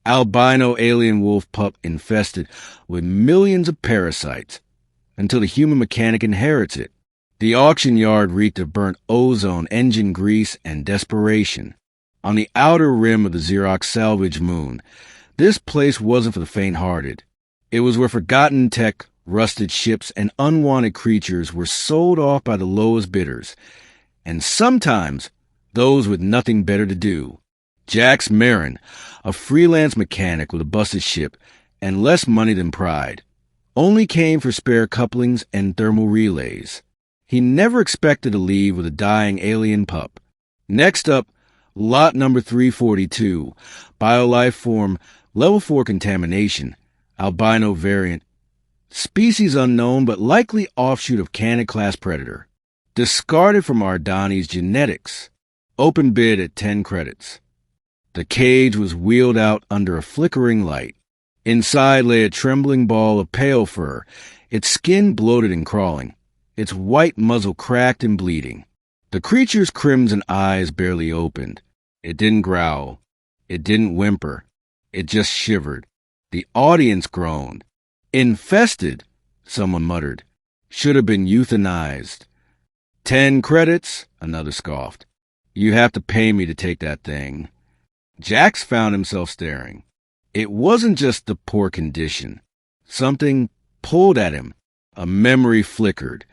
Albino alien wolf pup infested with millions of parasites until the human mechanic inherits it. The auction yard reeked of burnt ozone, engine grease, and desperation. On the outer rim of the Xerox salvage moon, this place wasn't for the faint-hearted. It was where forgotten tech, rusted ships, and unwanted creatures were sold off by the lowest bidders, and sometimes those with nothing better to do. Jax Marin, a freelance mechanic with a busted ship and less money than pride, only came for spare couplings and thermal relays. He never expected to leave with a dying alien pup. Next up, lot number 342, biolife form, level 4 contamination, albino variant, species unknown but likely offshoot of Canid-class predator. Discarded from Ardani's genetics. Open bid at 10 credits. The cage was wheeled out under a flickering light. Inside lay a trembling ball of pale fur, its skin bloated and crawling, its white muzzle cracked and bleeding. The creature's crimson eyes barely opened. It didn't growl. It didn't whimper. It just shivered. The audience groaned. Infested, someone muttered. Should have been euthanized. 10 credits, another scoffed. You have to pay me to take that thing. Jax found himself staring. It wasn't just the poor condition. Something pulled at him. A memory flickered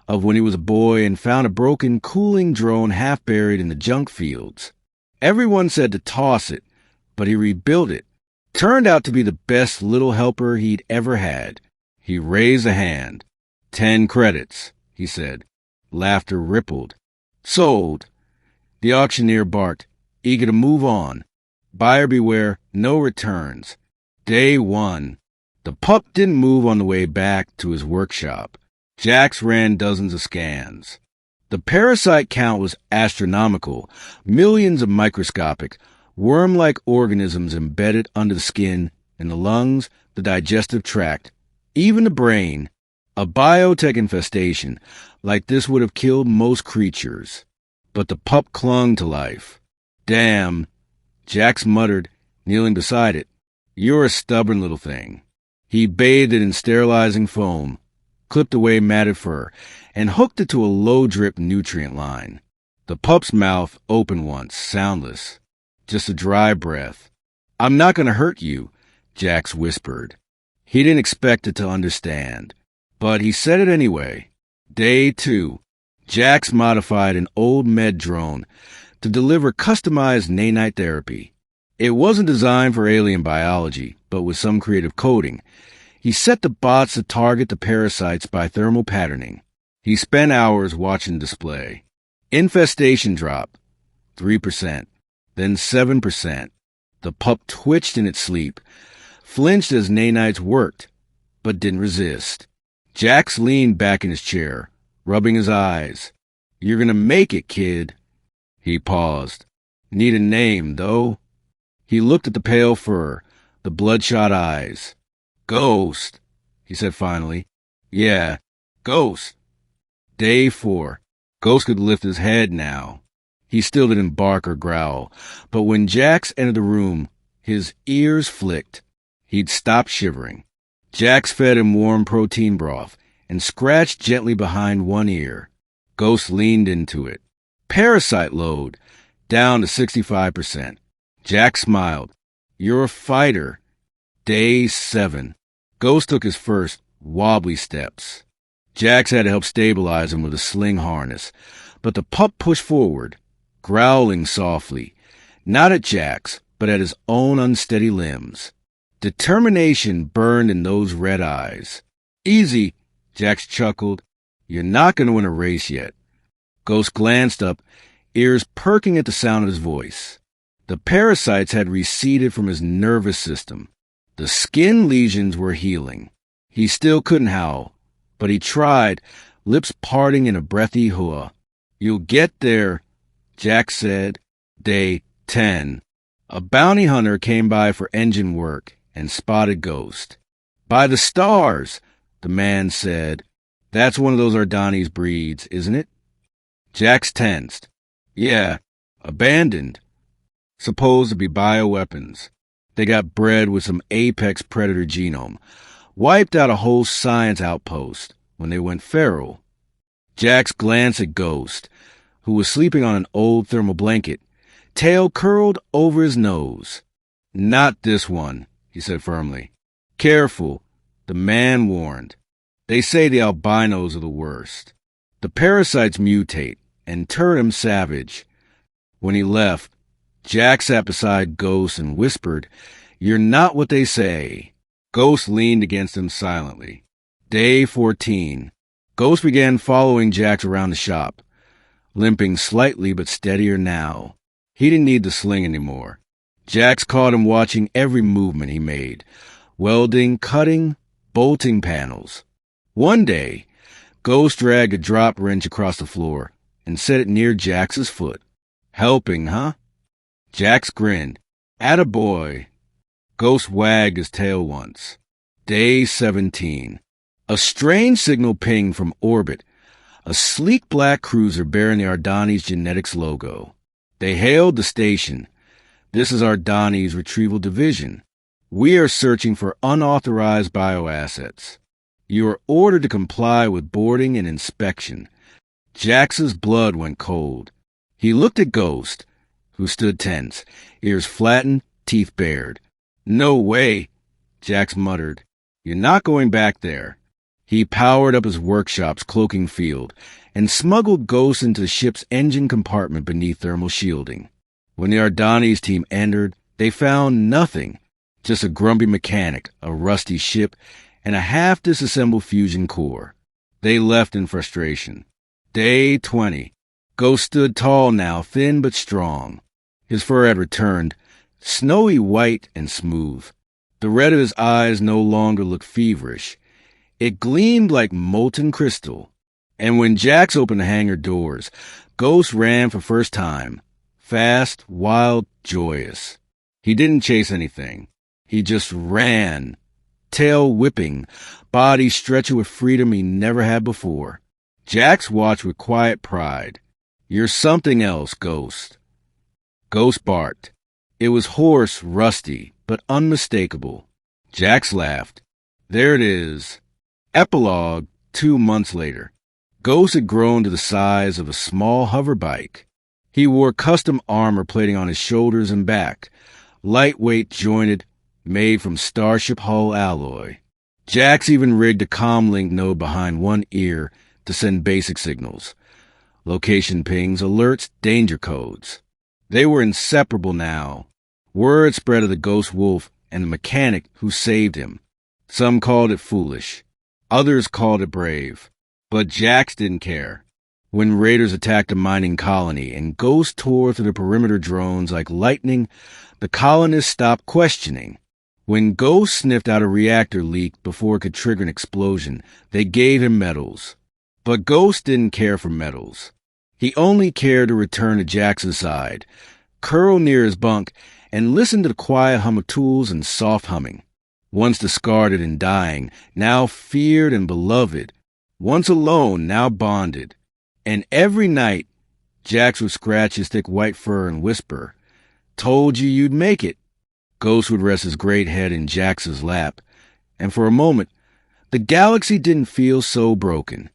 of when he was a boy and found a broken cooling drone half buried in the junk fields. Everyone said to toss it, but he rebuilt it. Turned out to be the best little helper he'd ever had. He raised a hand. 10 credits, he said. Laughter rippled. Sold. The auctioneer barked, eager to move on. Buyer beware, no returns. Day 1. The pup didn't move on the way back to his workshop. Jax ran dozens of scans. The parasite count was astronomical. Millions of microscopic, worm-like organisms embedded under the skin, in the lungs, the digestive tract, even the brain. A biotech infestation like this would have killed most creatures. But the pup clung to life. Damn, Jax muttered, kneeling beside it. You're a stubborn little thing. He bathed it in sterilizing foam, clipped away matted fur, and hooked it to a low-drip nutrient line. The pup's mouth opened once, soundless. Just a dry breath. I'm not going to hurt you, Jax whispered. He didn't expect it to understand, but he said it anyway. Day 2. Jax modified an old med drone to deliver customized nanite therapy. It wasn't designed for alien biology, but with some creative coding. He set the bots to target the parasites by thermal patterning. He spent hours watching display. Infestation dropped 3%, then 7%. The pup twitched in its sleep, flinched as nanites worked, but didn't resist. Jax leaned back in his chair, rubbing his eyes. You're gonna make it, kid. He paused. Need a name, though. He looked at the pale fur, the bloodshot eyes. Ghost, he said finally. Yeah, Ghost. Day 4. Ghost could lift his head now. He still didn't bark or growl, but when Jax entered the room, his ears flicked. He'd stopped shivering. Jax fed him warm protein broth and scratched gently behind one ear. Ghost leaned into it. Parasite load, down to 65%. Jax smiled. You're a fighter. Day 7. Ghost took his first wobbly steps. Jax had to help stabilize him with a sling harness, but the pup pushed forward, growling softly, not at Jax, but at his own unsteady limbs. Determination burned in those red eyes. Easy, Jax chuckled. You're not going to win a race yet. Ghost glanced up, ears perking at the sound of his voice. The parasites had receded from his nervous system. The skin lesions were healing. He still couldn't howl, but he tried, lips parting in a breathy hua. You'll get there, Jax said. Day 10. A bounty hunter came by for engine work and spotted Ghost. By the stars, the man said. That's one of those Ardani's breeds, isn't it? Jax tensed. Yeah, abandoned. Supposed to be bioweapons. They got bred with some apex predator genome, wiped out a whole science outpost when they went feral. Jax glanced at Ghost, who was sleeping on an old thermal blanket, tail curled over his nose. "Not this one," he said firmly. "Careful," the man warned. "They say the albinos are the worst. The parasites mutate and turn him savage." When he left, Jack sat beside Ghost and whispered, "You're not what they say." Ghost leaned against him silently. Day 14. Ghost began following Jax around the shop, limping slightly but steadier now. He didn't need the sling anymore. Jax caught him watching every movement he made, welding, cutting, bolting panels. One day, Ghost dragged a drop wrench across the floor and set it near Jax's foot. "Helping, huh?" Jax grinned. "Attaboy." Ghost wagged his tail once. Day 17. A strange signal pinged from orbit, a sleek black cruiser bearing the Ardani's genetics logo. They hailed the station. "This is Ardani's Retrieval Division. We are searching for unauthorized bioassets. You are ordered to comply with boarding and inspection." Jax's blood went cold. He looked at Ghost, who stood tense, ears flattened, teeth bared. "No way," Jax muttered. "You're not going back there." He powered up his workshop's cloaking field and smuggled Ghost into the ship's engine compartment beneath thermal shielding. When the Ardani's team entered, they found nothing, just a grumpy mechanic, a rusty ship, and a half-disassembled fusion core. They left in frustration. Day 20. Ghost stood tall now, thin but strong. His fur had returned, snowy white and smooth. The red of his eyes no longer looked feverish. It gleamed like molten crystal. And when Jax opened the hangar doors, Ghost ran for first time. Fast, wild, joyous. He didn't chase anything. He just ran. Tail whipping, body stretching with freedom he never had before. Jax watched with quiet pride. "You're something else, Ghost." Ghost barked. It was hoarse, rusty, but unmistakable. Jax laughed. There it is. Epilogue 2 months later. Ghost had grown to the size of a small hover bike. He wore custom armor plating on his shoulders and back, lightweight jointed, made from starship hull alloy. Jax even rigged a comlink node behind one ear to send basic signals. Location pings, alerts, danger codes. They were inseparable now. Word spread of the ghost wolf and the mechanic who saved him. Some called it foolish. Others called it brave. But Jax didn't care. When raiders attacked a mining colony and Ghost tore through the perimeter drones like lightning, the colonists stopped questioning. When Ghost sniffed out a reactor leak before it could trigger an explosion, they gave him medals. But Ghost didn't care for medals. He only cared to return to Jax's side, curl near his bunk, and listen to the quiet hum of tools and soft humming. Once discarded and dying, now feared and beloved. Once alone, now bonded. And every night, Jax would scratch his thick white fur and whisper, "Told you you'd make it." Ghost would rest his great head in Jax's lap, and for a moment, the galaxy didn't feel so broken.